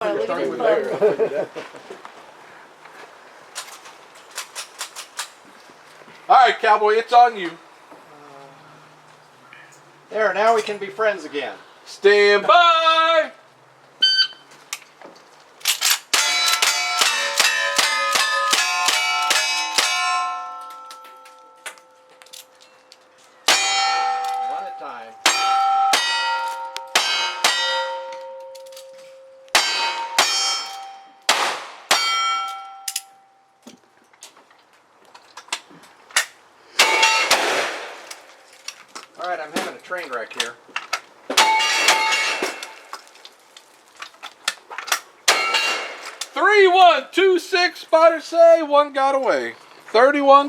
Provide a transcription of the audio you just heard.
Look at his bum. All right, Cowboy, it's on you. There, now we can be friends again. Stand by. One at a time. All right, I'm having a train wreck here. 3-1-2-6, spotters say, one got away. 31